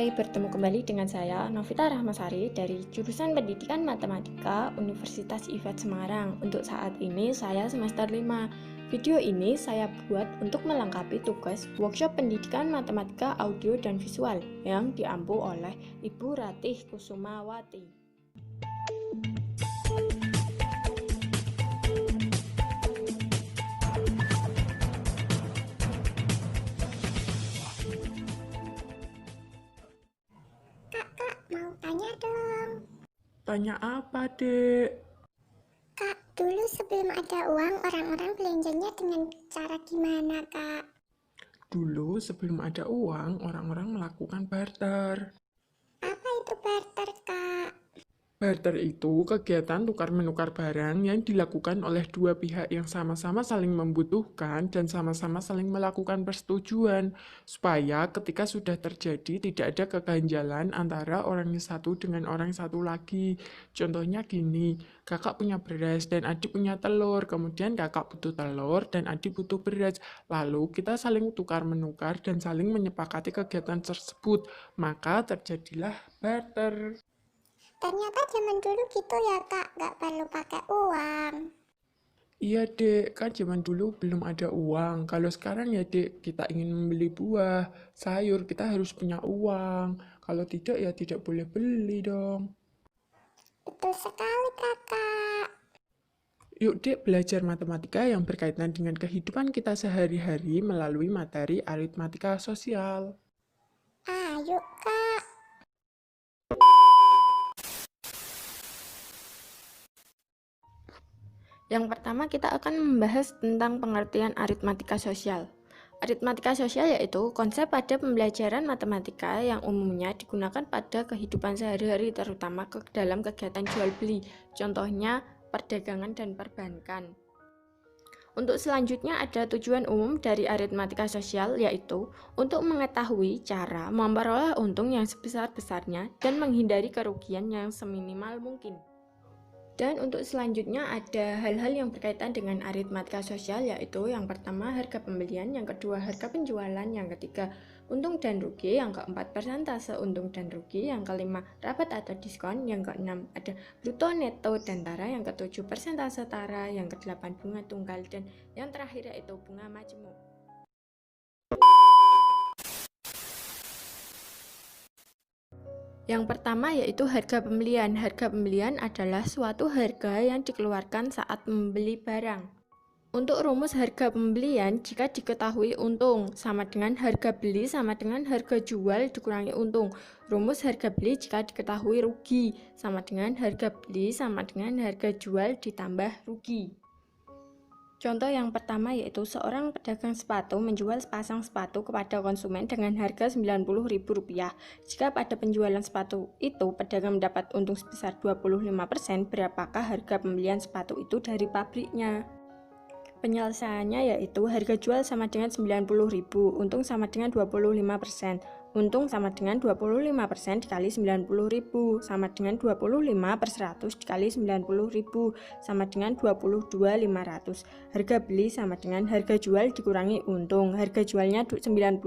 Hai, bertemu kembali dengan saya Novita Rahmasari dari jurusan Pendidikan Matematika Universitas IFET Semarang. Untuk saat ini saya semester 5. Video ini saya buat untuk melengkapi tugas workshop Pendidikan Matematika Audio dan Visual yang diampu oleh Ibu Ratih Kusumawati. Mau tanya dong. Tanya apa, Dek? Kak, dulu sebelum ada uang, orang-orang belanjanya dengan cara gimana, Kak? Dulu sebelum ada uang, orang-orang melakukan barter. Apa itu barter, Kak? Barter itu kegiatan tukar-menukar barang yang dilakukan oleh dua pihak yang sama-sama saling membutuhkan dan sama-sama saling melakukan persetujuan, supaya ketika sudah terjadi tidak ada keganjalan antara orang yang satu dengan orang yang satu lagi. Contohnya gini, kakak punya beras dan adik punya telur, kemudian kakak butuh telur dan adik butuh beras. Lalu kita saling tukar-menukar dan saling menyepakati kegiatan tersebut, maka terjadilah barter. Ternyata zaman dulu gitu ya, Kak, nggak perlu pakai uang. Iya dek, kan zaman dulu belum ada uang. Kalau sekarang ya dek, kita ingin membeli buah, sayur, kita harus punya uang. Kalau tidak ya tidak boleh beli dong. Betul sekali, Kakak. Yuk dek belajar matematika yang berkaitan dengan kehidupan kita sehari-hari melalui materi aritmatika sosial. Ayo, Kak. Yang pertama kita akan membahas tentang pengertian aritmatika sosial. Aritmatika sosial yaitu konsep pada pembelajaran matematika yang umumnya digunakan pada kehidupan sehari-hari terutama dalam kegiatan jual beli, contohnya perdagangan dan perbankan. Untuk selanjutnya ada tujuan umum dari aritmatika sosial yaitu untuk mengetahui cara memperoleh untung yang sebesar-besarnya dan menghindari kerugian yang seminimal mungkin. Dan untuk selanjutnya ada hal-hal yang berkaitan dengan aritmatika sosial yaitu yang pertama harga pembelian, yang kedua harga penjualan, yang ketiga untung dan rugi, yang keempat persentase untung dan rugi, yang kelima rabat atau diskon, yang keenam ada bruto, neto, dan tara, yang ketujuh persentase tara, yang kedelapan bunga tunggal, dan yang terakhir yaitu bunga majemuk. Yang pertama yaitu harga pembelian. Harga pembelian adalah suatu harga yang dikeluarkan saat membeli barang. Untuk rumus harga pembelian, jika diketahui untung sama dengan harga beli sama dengan harga jual dikurangi untung. Rumus harga beli jika diketahui rugi sama dengan harga beli sama dengan harga jual ditambah rugi. Contoh yang pertama yaitu seorang pedagang sepatu menjual sepasang sepatu kepada konsumen dengan harga Rp90.000. Jika pada penjualan sepatu itu pedagang mendapat untung sebesar 25%, berapakah harga pembelian sepatu itu dari pabriknya? Penyelesaiannya yaitu harga jual sama dengan Rp90.000, untung sama dengan 25%. Untung sama dengan 25% dikali 90.000 sama dengan 25 per 100 dikali 90.000 sama dengan 22.500. Harga beli sama dengan harga jual dikurangi untung. Harga jualnya 90.000,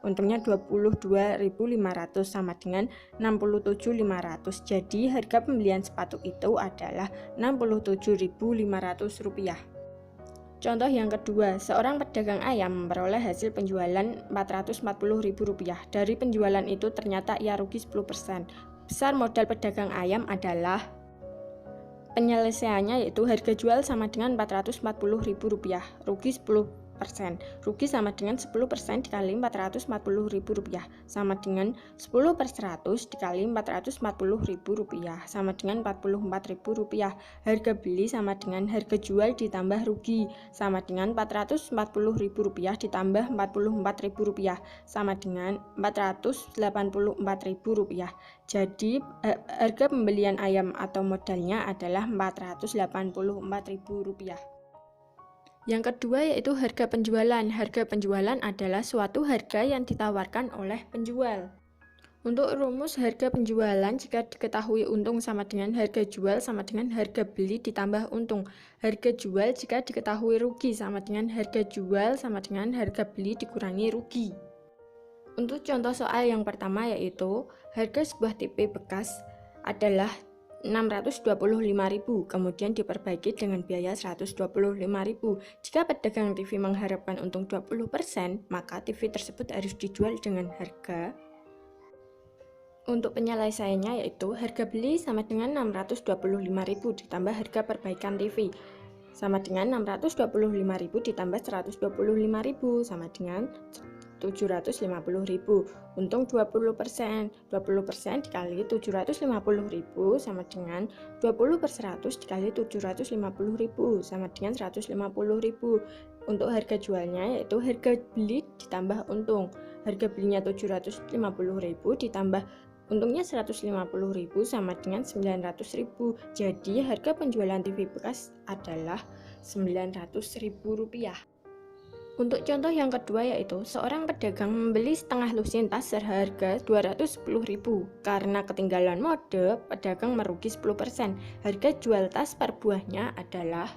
untungnya 22.500 sama dengan 67.500. Jadi harga pembelian sepatu itu adalah Rp67.500. Contoh yang kedua, seorang pedagang ayam memperoleh hasil penjualan Rp440.000. Dari penjualan itu ternyata ia rugi 10%. Besar modal pedagang ayam adalah penyelesaiannya yaitu harga jual sama dengan Rp440.000, rugi 10%. Rugi sama dengan 10% dikali Rp440.000 sama dengan 10 per 100 dikali Rp440.000 sama dengan Rp44.000. Harga beli sama dengan harga jual ditambah rugi sama dengan Rp440.000 ditambah Rp44.000 sama dengan Rp484.000. Jadi harga pembelian ayam atau modalnya adalah Rp484.000. Yang kedua yaitu harga penjualan. Harga penjualan adalah suatu harga yang ditawarkan oleh penjual. Untuk rumus harga penjualan, jika diketahui untung sama dengan harga jual sama dengan harga beli ditambah untung. Harga jual jika diketahui rugi sama dengan harga jual sama dengan harga beli dikurangi rugi. Untuk contoh soal yang pertama yaitu harga sebuah TV bekas adalah 625.000, kemudian diperbaiki dengan biaya 125.000. Jika pedagang TV mengharapkan untung 20%, maka TV tersebut harus dijual dengan harga. Untuk penyelesaiannya yaitu harga beli sama dengan 625.000 ditambah harga perbaikan TV sama dengan 625.000 ditambah 125.000 sama dengan 750.000. Untung 20%. 20% dikali 750.000 sama dengan 20/100 dikali 750.000 sama dengan 150.000. Untuk harga jualnya yaitu harga beli ditambah untung. Harga belinya 750.000 ditambah untungnya 150.000 sama dengan 900.000. Jadi harga penjualan TV bekas adalah Rp900.000. Untuk contoh yang kedua yaitu seorang pedagang membeli setengah lusin tas seharga Rp210.000. Karena ketinggalan mode, pedagang merugi 10%. Harga jual tas per buahnya adalah,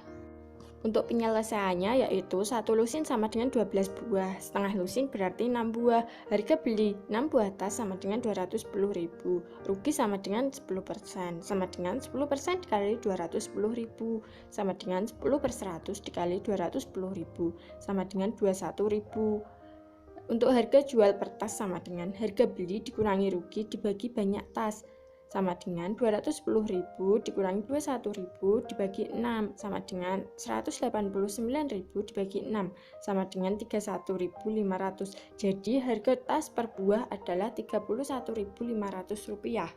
untuk penyelesaiannya yaitu satu lusin sama dengan 12 buah, setengah lusin berarti 6 buah. Harga beli 6 buah tas sama dengan Rp210.000. Rugi sama dengan 10%, sama dengan 10% dikali Rp210.000 sama dengan 10/100 dikali Rp210.000 sama dengan Rp21.000. Untuk harga jual per tas sama dengan harga beli dikurangi rugi dibagi banyak tas sama dengan 210.000 dikurangi 21.000 dibagi 6 sama dengan 189.000 dibagi 6 sama dengan 31.500. Jadi harga tas per buah adalah Rp31.500.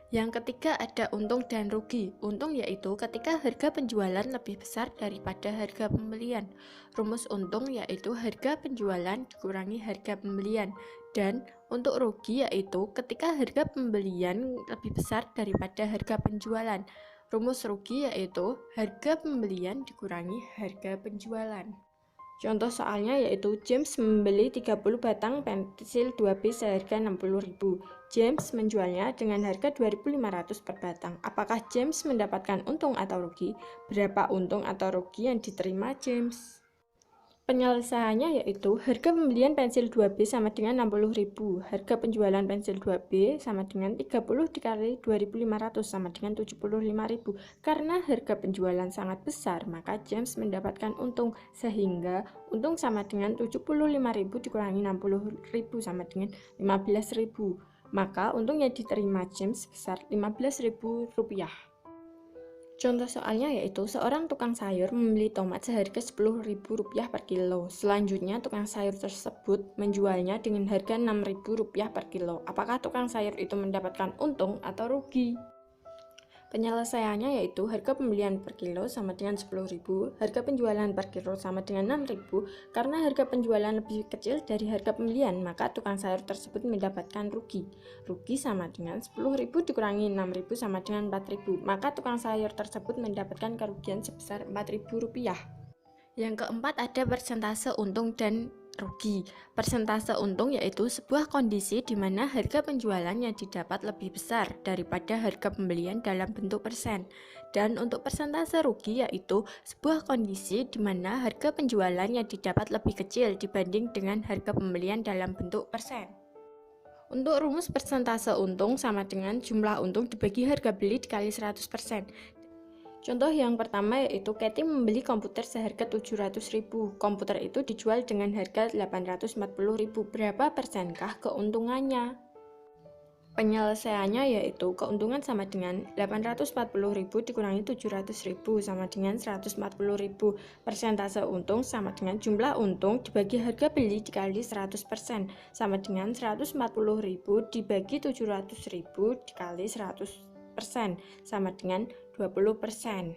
Yang ketiga ada untung dan rugi. Untung yaitu ketika harga penjualan lebih besar daripada harga pembelian. Rumus untung yaitu harga penjualan dikurangi harga pembelian. Dan untuk rugi yaitu ketika harga pembelian lebih besar daripada harga penjualan. Rumus rugi yaitu harga pembelian dikurangi harga penjualan. Contoh soalnya yaitu James membeli 30 batang pensil 2B seharga Rp60.000. James menjualnya dengan harga Rp2.500 per batang. Apakah James mendapatkan untung atau rugi? Berapa untung atau rugi yang diterima James? Penyelesaiannya yaitu harga pembelian pensil 2B sama dengan Rp60.000. Harga penjualan pensil 2B sama dengan 30 dikali Rp2.500 sama dengan Rp75.000. Karena harga penjualan sangat besar, maka James mendapatkan untung, sehingga untung sama dengan Rp75.000 dikurangi Rp60.000 sama dengan Rp15.000. Maka untung yang diterima James sebesar Rp15.000. Contoh soalnya yaitu seorang tukang sayur membeli tomat seharga Rp10.000 per kilo. Selanjutnya tukang sayur tersebut menjualnya dengan harga Rp6.000 per kilo. Apakah tukang sayur itu mendapatkan untung atau rugi? Penyelesaiannya yaitu harga pembelian per kilo sama dengan Rp10.000, harga penjualan per kilo sama dengan Rp6.000. Karena harga penjualan lebih kecil dari harga pembelian, maka tukang sayur tersebut mendapatkan rugi. Rugi sama dengan Rp10.000 dikurangi Rp6.000 sama dengan Rp4.000. Maka tukang sayur tersebut mendapatkan kerugian sebesar Rp4.000. Yang keempat ada persentase untung dan rugi. Persentase untung yaitu sebuah kondisi di mana harga penjualan yang didapat lebih besar daripada harga pembelian dalam bentuk persen. Dan untuk persentase rugi yaitu sebuah kondisi di mana harga penjualan yang didapat lebih kecil dibanding dengan harga pembelian dalam bentuk persen. Untuk rumus persentase untung sama dengan jumlah untung dibagi harga beli dikali 100%. Contoh yang pertama yaitu Katie membeli komputer seharga Rp700.000. Komputer itu dijual dengan harga Rp840.000. Berapa persenkah keuntungannya? Penyelesaiannya yaitu keuntungan sama dengan Rp840.000 dikurangi Rp700.000 sama dengan Rp140.000. Persentase untung sama dengan jumlah untung dibagi harga beli dikali 100% sama dengan Rp140.000 dibagi Rp700.000 dikali 100% sama dengan 20%.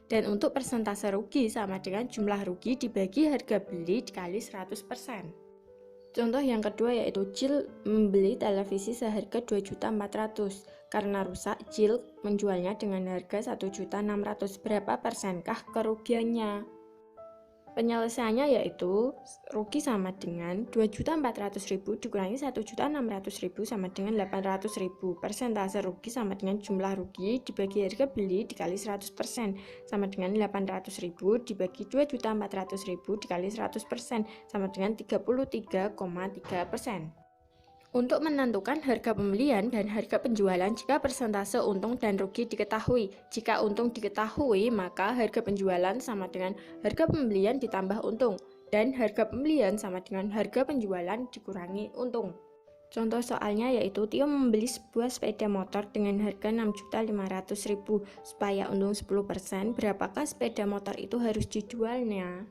Dan untuk persentase rugi sama dengan jumlah rugi dibagi harga beli dikali 100%. Contoh yang kedua yaitu Jill membeli televisi seharga Rp2.400.000. Karena rusak, Jill menjualnya dengan harga Rp1.600.000. Berapa persenkah kerugiannya? Penyelesaiannya yaitu rugi sama dengan 2.400.000 dikurangi 1.600.000 sama dengan 800.000. Persentase rugi sama dengan jumlah rugi dibagi harga beli dikali 100% sama dengan 800.000 dibagi 2.400.000 dikali 100% sama dengan 33,3%. Untuk menentukan harga pembelian dan harga penjualan jika persentase untung dan rugi diketahui. Jika untung diketahui, maka harga penjualan sama dengan harga pembelian ditambah untung, dan harga pembelian sama dengan harga penjualan dikurangi untung. Contoh soalnya yaitu Tio membeli sebuah sepeda motor dengan harga 6.500.000 supaya untung 10%. Berapakah sepeda motor itu harus dijualnya?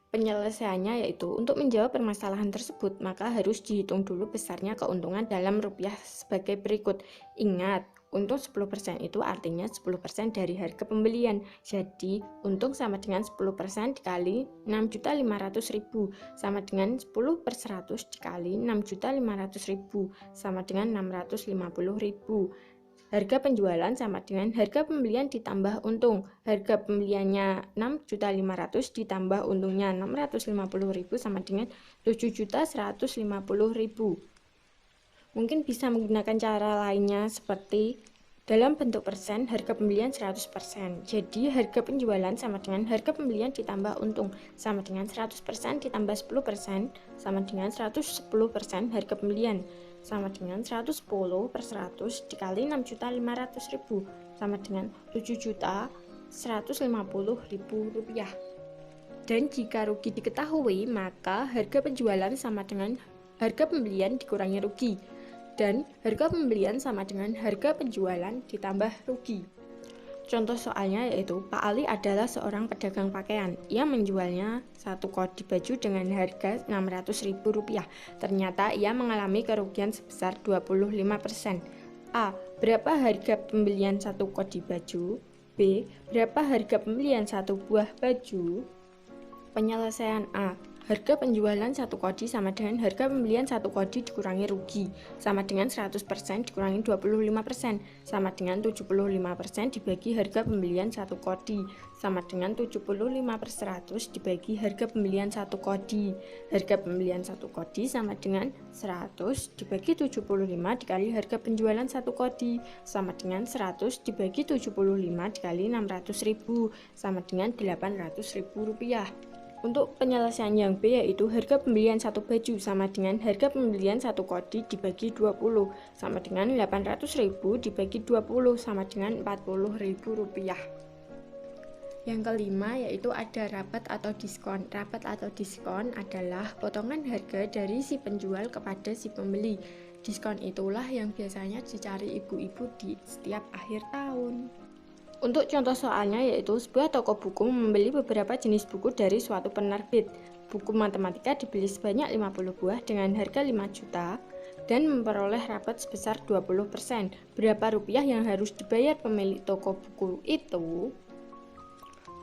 Penyelesaiannya yaitu untuk menjawab permasalahan tersebut maka harus dihitung dulu besarnya keuntungan dalam rupiah sebagai berikut. Ingat, untung 10% itu artinya 10% dari harga pembelian. Jadi, untung sama dengan 10% dikali 6.500.000 sama dengan 10/100 dikali 6.500.000 sama dengan 650.000. Harga penjualan sama dengan harga pembelian ditambah untung. Harga pembeliannya 6.500.000 ditambah untungnya 650.000 sama dengan 7.150.000. Mungkin bisa menggunakan cara lainnya seperti dalam bentuk persen harga pembelian 100%. Jadi harga penjualan sama dengan harga pembelian ditambah untung sama dengan 100% ditambah 10% sama dengan 110% harga pembelian sama dengan 110/100 dikali 6.500.000 sama dengan 7.150.000 rupiah. Dan jika rugi diketahui, maka harga penjualan sama dengan harga pembelian dikurangi rugi, dan harga pembelian sama dengan harga penjualan ditambah rugi. Contoh soalnya yaitu Pak Ali adalah seorang pedagang pakaian. Ia menjualnya satu kodi baju dengan harga Rp600.000. Ternyata ia mengalami kerugian sebesar 25%. A. Berapa harga pembelian satu kodi baju? B. Berapa harga pembelian satu buah baju? Penyelesaian A. Harga penjualan satu kodi sama dengan harga pembelian satu kodi dikurangi rugi, sama dengan 100% dikurangi 25%, sama dengan 75% dibagi harga pembelian satu kodi, sama dengan 75/100 dibagi harga pembelian satu kodi. Harga pembelian satu kodi sama dengan 100 dibagi 75 dikali harga penjualan satu kodi, sama dengan 100 dibagi 75 dikali 600.000, sama dengan Rp800.000. Untuk penyelesaian yang B yaitu harga pembelian satu baju sama dengan harga pembelian satu kodi dibagi 20 sama dengan 800.000 dibagi 20 sama dengan Rp40.000. Yang kelima yaitu ada rabat atau diskon. Rabat atau diskon adalah potongan harga dari si penjual kepada si pembeli. Diskon itulah yang biasanya dicari ibu-ibu di setiap akhir tahun. Untuk contoh soalnya yaitu sebuah toko buku membeli beberapa jenis buku dari suatu penerbit. Buku matematika dibeli sebanyak 50 buah dengan harga 5 juta dan memperoleh rabat sebesar 20%. Berapa rupiah yang harus dibayar pemilik toko buku itu?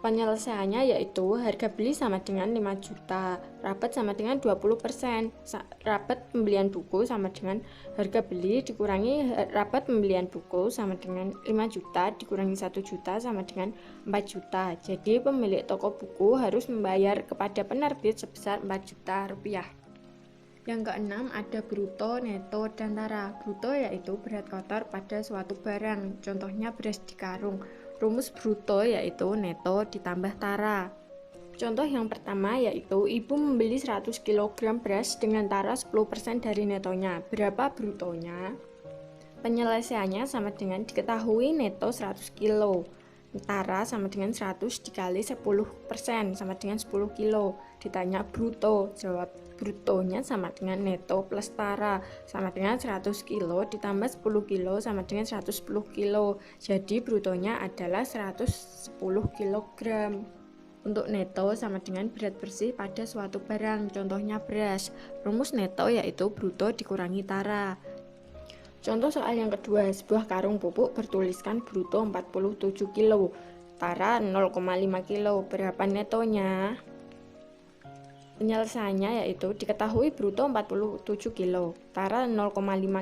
Penyelesaiannya yaitu harga beli sama dengan 5 juta, rabat sama dengan 20%. Rabat pembelian buku sama dengan harga beli dikurangi rabat pembelian buku sama dengan 5 juta dikurangi 1 juta sama dengan 4 juta. Jadi pemilik toko buku harus membayar kepada penerbit sebesar 4 juta rupiah. Yang keenam ada bruto, neto, dan tara. Bruto yaitu berat kotor pada suatu barang, contohnya beras di karung. Rumus bruto yaitu neto ditambah tara. Contoh yang pertama yaitu ibu membeli 100 kg beras dengan tara 10% dari netonya. Berapa brutonya? Penyelesaiannya sama dengan diketahui neto 100 kg. Tara sama dengan 100 dikali 10% sama dengan 10 kilo. Ditanya bruto, jawab brutonya sama dengan neto plus tara sama dengan 100 kilo ditambah 10 kilo sama dengan 110 kilo. Jadi brutonya adalah 110 kilogram. Untuk neto sama dengan berat bersih pada suatu barang, contohnya beras. Rumus neto yaitu bruto dikurangi tara. Contoh soal yang kedua, sebuah karung pupuk bertuliskan bruto 47 kilo, tara 0,5 kilo. Berapa netonya? Penyelesaiannya yaitu diketahui bruto 47 kilo, tara 0,5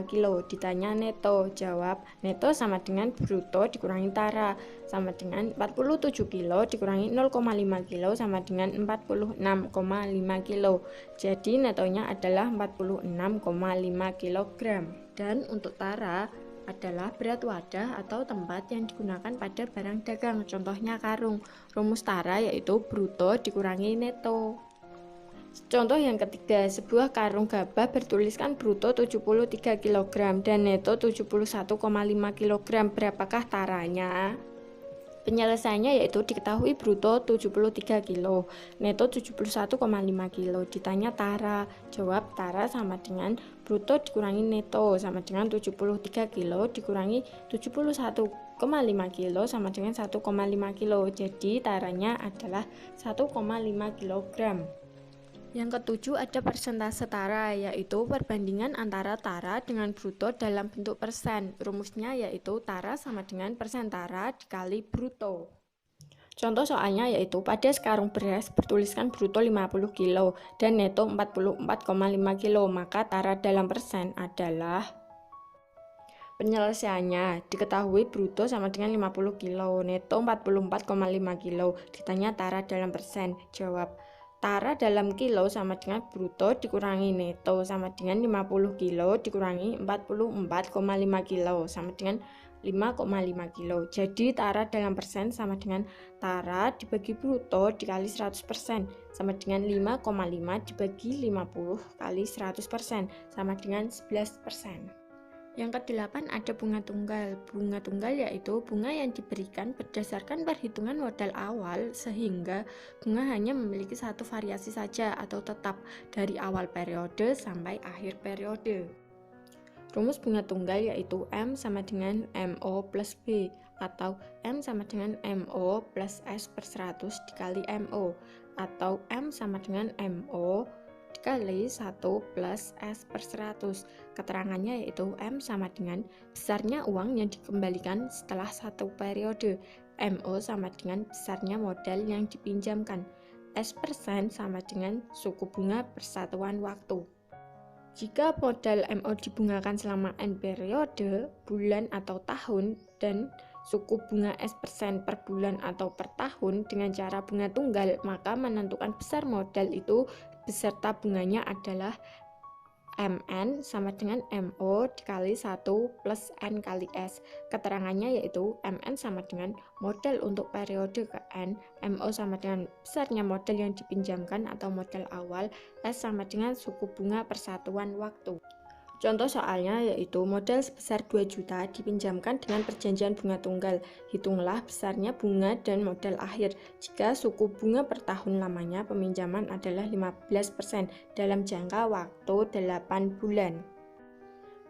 kilo, ditanya neto, jawab neto sama dengan bruto dikurangi tara, sama dengan 47 kilo dikurangi 0,5 kilo sama dengan 46,5 kilo. Jadi netonya adalah 46,5 kilogram. Dan untuk tara adalah berat wadah atau tempat yang digunakan pada barang dagang, contohnya karung. Rumus tara yaitu bruto dikurangi neto. Contoh yang ketiga, sebuah karung gabah bertuliskan bruto 73 kg dan neto 71,5 kg. Berapakah taranya? Penyelesaiannya yaitu diketahui bruto 73 kg, neto 71,5 kg. Ditanya tara, jawab tara sama dengan bruto dikurangi neto sama dengan 73 kg dikurangi 71,5 kg sama dengan 1,5 kg. Jadi taranya adalah 1,5 kg. Yang ketujuh ada persentase tara, yaitu perbandingan antara tara dengan bruto dalam bentuk persen. Rumusnya yaitu tara sama dengan persen tara dikali bruto. Contoh soalnya yaitu pada sekarung beras bertuliskan bruto 50 kg dan neto 44,5 kg, maka tara dalam persen adalah. Penyelesaiannya diketahui bruto sama dengan 50 kg, neto 44,5 kg. Ditanya tara dalam persen, jawab tara dalam kilo sama dengan bruto dikurangi neto sama dengan 50 kilo dikurangi 44,5 kilo sama dengan 5,5 kilo. Jadi tara dalam persen sama dengan tara dibagi bruto dikali 100% sama dengan 5,5 dibagi 50 kali 100% sama dengan 11%. Yang kedelapan ada bunga tunggal. Bunga tunggal yaitu bunga yang diberikan berdasarkan perhitungan modal awal sehingga bunga hanya memiliki satu variasi saja atau tetap dari awal periode sampai akhir periode. Rumus bunga tunggal yaitu M sama dengan MO plus B atau M sama dengan MO plus S per 100 dikali MO atau M sama dengan MO dikali 1 plus S per 100. Keterangannya yaitu M sama dengan besarnya uang yang dikembalikan setelah satu periode, MO sama dengan besarnya modal yang dipinjamkan, S persen sama dengan suku bunga persatuan waktu. Jika modal MO dibungakan selama N periode, bulan atau tahun, dan suku bunga S persen per bulan atau per tahun dengan cara bunga tunggal, maka menentukan besar modal itu beserta bunganya adalah MN sama dengan MO dikali 1 plus N kali S. Keterangannya yaitu MN sama dengan modal untuk periode ke N, MO sama dengan besarnya modal yang dipinjamkan atau modal awal, S sama dengan suku bunga persatuan waktu. Contoh soalnya yaitu modal sebesar 2 juta dipinjamkan dengan perjanjian bunga tunggal. Hitunglah besarnya bunga dan modal akhir. Jika suku bunga per tahun lamanya peminjaman adalah 15% dalam jangka waktu 8 bulan.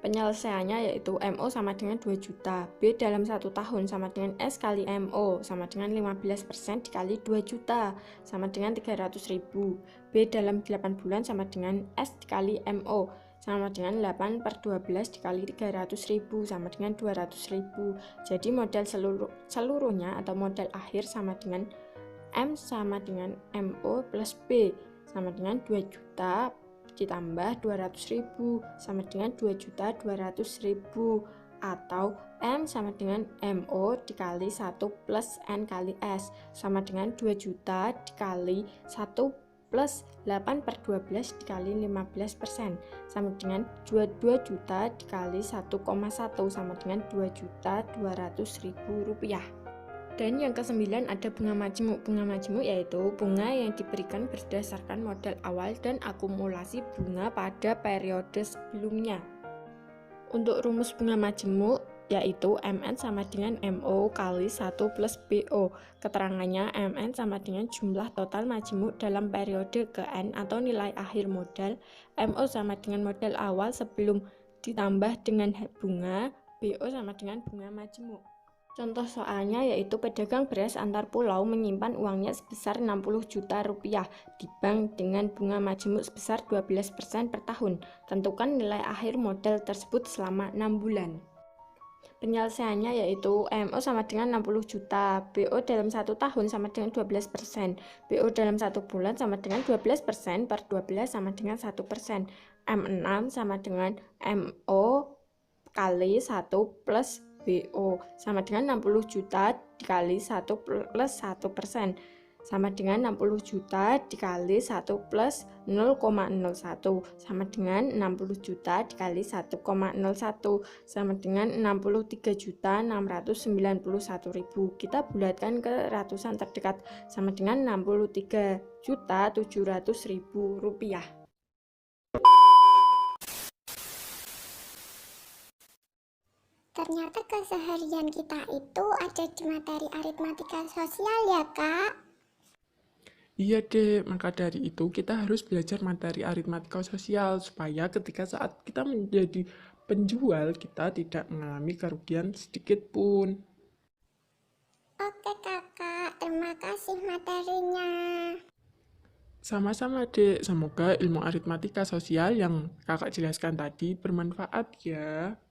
Penyelesaiannya yaitu MO sama dengan 2 juta, B dalam 1 tahun sama dengan S kali MO sama dengan 15% dikali 2 juta sama dengan 300.000, B dalam 8 bulan sama dengan S dikali MO sama dengan 8 per 12 dikali 300.000 sama dengan 200.000. Jadi modal seluruhnya atau modal akhir sama dengan M sama dengan MO plus B sama dengan 2 juta ditambah 200.000 sama dengan 2.200.000 atau M sama dengan MO dikali 1 plus N kali S sama dengan 2 juta dikali 1 plus 8 per 12 dikali 15% sama dengan 22 juta dikali 1,1 sama dengan 2.200.000 rupiah. Dan yang kesembilan ada bunga majemuk. Bunga majemuk yaitu bunga yang diberikan berdasarkan modal awal dan akumulasi bunga pada periode sebelumnya. Untuk rumus bunga majemuk yaitu MN sama dengan MO kali 1 plus BO. Keterangannya MN sama dengan jumlah total majemuk dalam periode ke N atau nilai akhir modal, MO sama dengan modal awal sebelum ditambah dengan bunga, BO sama dengan bunga majemuk. Contoh soalnya yaitu pedagang beras antar pulau menyimpan uangnya sebesar 60 juta rupiah di bank dengan bunga majemuk sebesar 12% per tahun. Tentukan nilai akhir modal tersebut selama 6 bulan. Penyelesaiannya yaitu MO sama dengan 60 juta, BO dalam 1 tahun sama dengan 12%, BO dalam 1 bulan sama dengan 12% per 12 sama dengan 1%, M6 sama dengan MO kali 1 plus BO sama dengan 60 juta dikali 1 plus 1%, sama dengan 60 juta dikali 1 plus 0,01 sama dengan 60 juta dikali 1,01 sama dengan 63.691.000. Kita bulatkan ke ratusan terdekat sama dengan 63.700.000 rupiah. Ternyata keseharian kita itu ada di materi aritmatika sosial ya, Kak? Iya deh, maka dari itu kita harus belajar materi aritmatika sosial supaya ketika saat kita menjadi penjual kita tidak mengalami kerugian sedikit pun. Oke, Kakak. Terima kasih materinya. Sama-sama dek, semoga ilmu aritmatika sosial yang kakak jelaskan tadi bermanfaat ya.